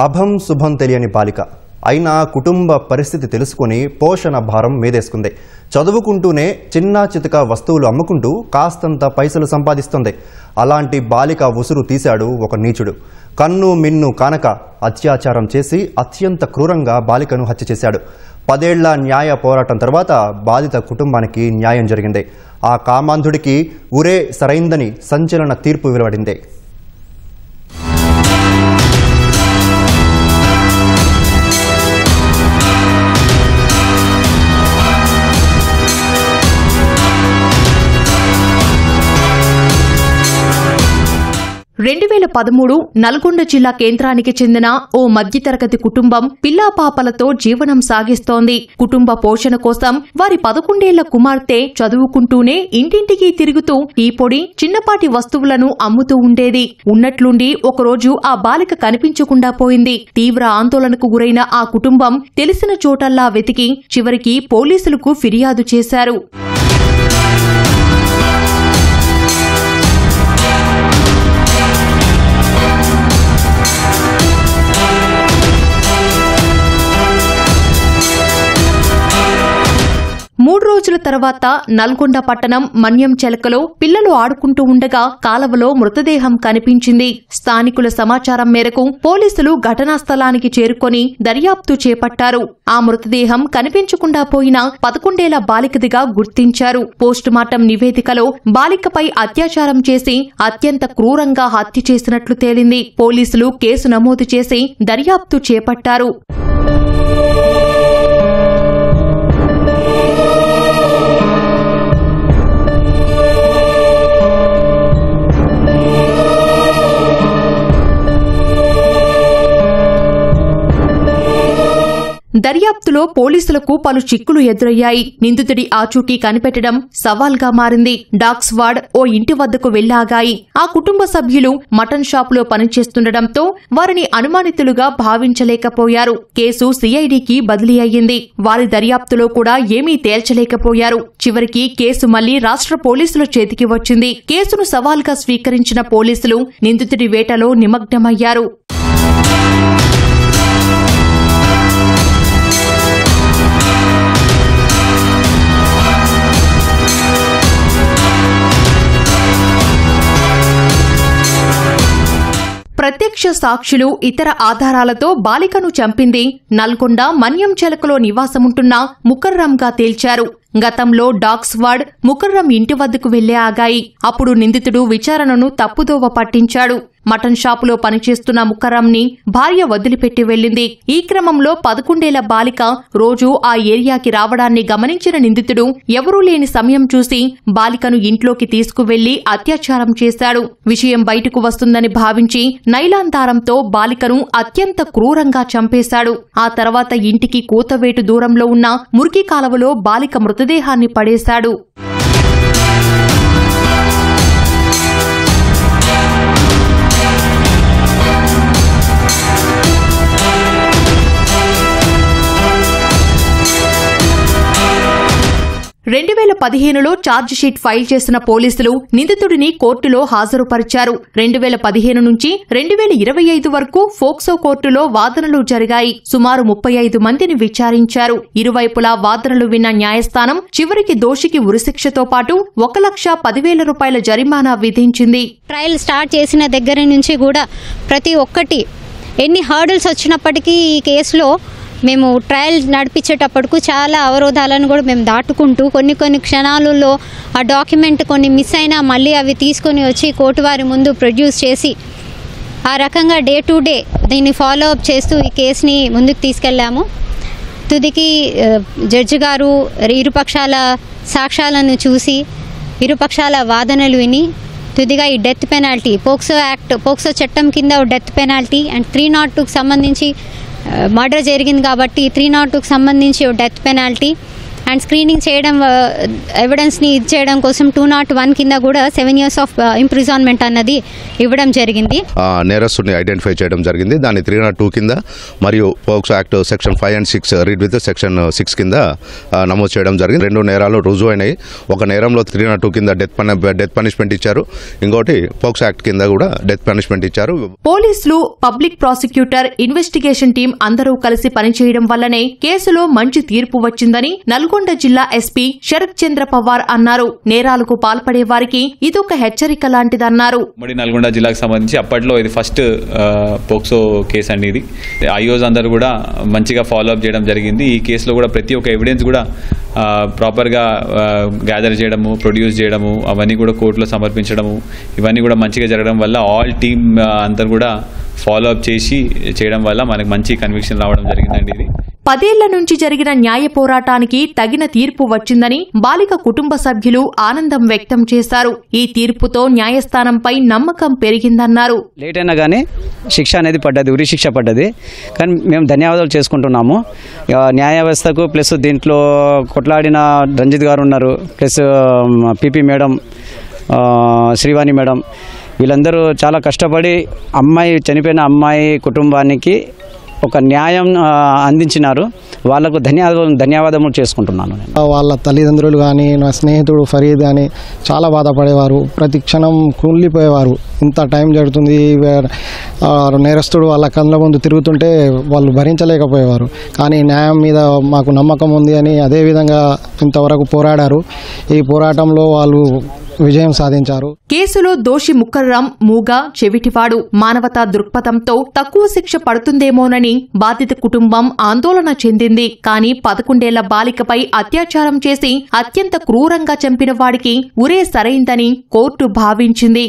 అభం శుభం తెలియని బాలిక అయినా కుటుంబ పరిస్థితి తెలుసుకుని పోషణ భారం మీదేసుకుంది. చదువుకుంటూనే చిన్నా చితక వస్తువులు అమ్ముకుంటూ కాస్తంత పైసలు సంపాదిస్తుంది. అలాంటి బాలిక ఉసురు తీశాడు ఒక నీచుడు. కన్ను మిన్ను కానక అత్యాచారం చేసి అత్యంత క్రూరంగా బాలికను హత్య చేశాడు. 10 ఏళ్ల న్యాయ పోరాటం తర్వాత బాధిత కుటుంబానికి న్యాయం జరిగింది. ఆ కామాంధుడికి ఉరే సరైందని సంచలన తీర్పు వెలువడింది. నల్గొండ జిల్లా కేంద్రానికి చెందిన ఓ మధ్యతరగతి కుటుంబం పిల్లాపాపలతో జీవనం సాగిస్తోంది. కుటుంబ పోషణ కోసం వారి 11 ఏళ్ల కుమార్తె చదువుకుంటూనే ఇంటింటికి తిరుగుతూ టీ పొడి, చిన్నపాటి వస్తువులను అమ్ముతూ ఉండేది. ఉన్నట్లుండి ఒకరోజు ఆ బాలిక కనిపించకుండా పోయింది. తీవ్ర ఆందోళనకు గురైన ఆ కుటుంబం తెలిసిన చోటల్లా వెతికి చివరికి పోలీసులకు ఫిర్యాదు చేశారు. మూడు రోజుల తర్వాత నల్గొండ పట్టణం మన్యం చెలకలో పిల్లలు ఆడుకుంటూ ఉండగా కాలవలో మృతదేహం కనిపించింది. స్థానికుల సమాచారం మేరకు పోలీసులు ఘటనా స్థలానికి చేరుకొని దర్యాప్తు చేపట్టారు. ఆ మృతదేహం కనిపించకుండా పోయిన 11 ఏళ్ల బాలికదిగా గుర్తించారు. పోస్టుమార్టం నివేదికలో బాలికపై అత్యాచారం చేసి అత్యంత క్రూరంగా హత్య చేసినట్లు తేలింది. పోలీసులు కేసు నమోదు చేసి దర్యాప్తు చేపట్టారు. దర్యాప్తులో పోలీసులకు పలు చిక్కులు ఎదురయ్యాయి. నిందితుడి ఆచూకీ కనిపెట్టడం సవాల్గా మారింది. డాగ్ స్క్వాడ్ ఓ ఇంటి వద్దకు వెళ్లాగాయి. ఆ కుటుంబ సభ్యులు మటన్ షాపులో పనిచేస్తుండటంతో వారిని అనుమానితులుగా భావించలేకపోయారు. కేసు సిఐడికి బదిలీ అయ్యింది. వారి దర్యాప్తులో కూడా ఏమీ తేల్చలేకపోయారు. చివరికి కేసు మళ్లీ రాష్ట్ర పోలీసుల చేతికి వచ్చింది. కేసును సవాల్గా స్వీకరించిన పోలీసులు నిందితుడి వేటలో నిమగ్నమయ్యారు. ప్రత్యక్ష సాక్షులు ఇతర ఆధారాలతో బాలికను చంపింది నల్గొండ మన్యం చెలకలో నివాసముంటున్న ముకర్రంగా తేల్చారు. గతంలో డాగ్ స్క్వాడ్ ముకర్రం ఇంటి వద్దకు వెళ్లే ఆగాయి. అప్పుడు నిందితుడు విచారణను తప్పుదోవ పట్టించాడు. మటన్ షాపులో పనిచేస్తున్న ముకర్రంని భార్య వదిలిపెట్టి వెళ్లింది. ఈ క్రమంలో 11 ఏళ్ల బాలిక రోజూ ఆ ఏరియాకి రావడాన్ని గమనించిన నిందితుడు ఎవరూ లేని సమయం చూసి బాలికను ఇంట్లోకి తీసుకువెళ్లి అత్యాచారం చేశాడు. విషయం బయటకు వస్తుందని భావించి నైలాన్ దారంతో బాలికను అత్యంత క్రూరంగా చంపేశాడు. ఆ తర్వాత ఇంటికి కూతవేటు దూరంలో ఉన్న మురికి కాలవలో బాలిక మృతదేహాన్ని పడేశాడు. ఛార్జిషీట్ ఫైల్ చేసిన పోలీసులు నిందితుడిని కోర్టులో హాజరుపరిచారు. 2015 నుంచి 2025 వరకు ఫోక్సో కోర్టులో వాదనలు జరిగాయి. సుమారు 35 మందిని విచారించారు. ఇరువైపులా వాదనలు విన్న న్యాయస్థానం చివరికి దోషికి ఉరిశిక్షతో పాటు 1,10,000 రూపాయల జరిమానా విధించింది. ట్రయల్ స్టార్ట్ చేసిన దగ్గర నుంచి కూడా ప్రతి ఒక్కటి ఎన్ని హర్డల్స్ వచ్చినప్పటికీ ఈ కేసులో మేము ట్రయల్ నడిపించేటప్పటికు చాలా అవరోధాలను కూడా మేము దాటుకుంటూ కొన్ని క్షణాలలో ఆ డాక్యుమెంట్ కొన్ని మిస్ అయినా మళ్ళీ అవి తీసుకొని వచ్చి కోర్టు వారి ముందు ప్రొడ్యూస్ చేసి ఆ రకంగా డే టు డే దీన్ని ఫాలో అప్ చేస్తూ ఈ కేసుని ముందుకు తీసుకెళ్లాము. తుదికి జడ్జి గారు ఇరుపక్షాల సాక్ష్యాలను చూసి ఇరుపక్షాల వాదనలు విని తుదిగా ఈ డెత్ పెనాల్టీ పోక్సో చట్టం కింద డెత్ పెనాల్టీ అండ్ 302కు సంబంధించి మర్డర్ జరిగింది కాబట్టి 302కు సంబంధించి డెత్ పెనాల్టీ అండ్ స్క్రీనింగ్ చేయడం ఎవిడెన్స్ని ఇచ్చేయడం కోసం 201 కింద కూడా 7 years ఆఫ్ ఇంప్రిజన్మెంట్ అన్నది ఇవ్వడం జరిగింది. నేరస్తుని ఐడెంటిఫై చేయడం జరిగింది. దాన్ని 302 కింద మరియు POCSO act section 5 and 6 read with section 6 కింద నమోదు చేయడం జరిగింది. 2 నేరాలు రుజువు అయినాయి. ఒక నేరంలో 302 కింద డెత్ పనిష్మెంట్ ఇచ్చారు, ఇంకోటి పోక్సో యాక్ట్ కింద కూడా డెత్ పనిష్మెంట్ ఇచ్చారు. పోలీసులు, పబ్లిక్ ప్రాసిక్యూటర్, ఇన్వెస్టిగేషన్ టీం అందరూ కలిసి పనిచేయడం వల్లనే కేసులో మంచి తీర్పు వచ్చిందని నల్గొండ జిల్లా ఎస్పీ శరత్ చంద్ర పవార్ అన్నారు. నేరాలకు పాల్పడే వారికి ఇదొక హెచ్చరిక లాంటిదన్నారు. నల్గొండ జిల్లాకు సంబంధించి అప్పట్లో ఇది ఫస్ట్ పోక్సో కేసు అండి. ఇది ఐఓస్ అందరూ కూడా మంచిగా ఫాలో అప్ చేయడం జరిగింది. ఈ కేసులో కూడా ప్రతి ఒక్క ఎవిడెన్స్ కూడా ప్రాపర్గా గ్యాదర్ చేయడము, ప్రొడ్యూస్ చేయడము, అవన్నీ కూడా కోర్టులో సమర్పించడము, ఇవన్నీ కూడా మంచిగా జరగడం వల్ల ఆల్ టీమ్ అందరూ కూడా ఫాలో అప్ చేయడం వల్ల మనకు మంచి కన్విక్షన్ రావడం జరిగిందండి. ఇది 10 ఏళ్ల నుంచి జరిగిన న్యాయ పోరాటానికి తగిన తీర్పు వచ్చిందని బాలిక కుటుంబ సభ్యులు ఆనందం వ్యక్తం చేశారు. ఈ తీర్పుతో న్యాయస్థానంపై నమ్మకం పెరిగిందన్నారు. లేట్ అయినా కానీ శిక్ష అనేది పడ్డది, ఉరి శిక్ష పడ్డది. కానీ మేము ధన్యవాదాలు చేసుకుంటున్నాము న్యాయ వ్యవస్థకు. ప్లస్ దీంట్లో కొట్లాడిన రంజిత్ గారు ఉన్నారు, plus PP madam, Srivani madam, వీళ్ళందరూ చాలా కష్టపడి చనిపోయిన అమ్మాయి కుటుంబానికి ఒక న్యాయం అందించినారు. వాళ్లకు ధన్యవాదములు చేసుకుంటున్నాను. వాళ్ళ తల్లిదండ్రులు కానీ, నా స్నేహితుడు ఫరీద్ కానీ చాలా బాధపడేవారు. ప్రతి క్షణం కూలిపోయేవారు. ఇంత టైం జరుగుతుంది, నేరస్తుడు వాళ్ళ కళ్ళ ముందు తిరుగుతుంటే వాళ్ళు భరించలేకపోయేవారు. కానీ న్యాయం మీద మాకు నమ్మకం ఉంది అని అదేవిధంగా ఇంతవరకు పోరాడారు. ఈ పోరాటంలో వాళ్ళు విజయం సాధించారు. కేసులో దోషి ముకర్రం మూగా, చెవిటివాడు. మానవతా దృక్పథంతో తక్కువ శిక్ష పడుతుందేమోనని బాధిత కుటుంబం ఆందోళన చెందింది. కానీ 11 ఏళ్ల బాలికపై అత్యాచారం చేసి అత్యంత క్రూరంగా చంపిన వాడికి ఉరే సరైందని కోర్టు భావించింది.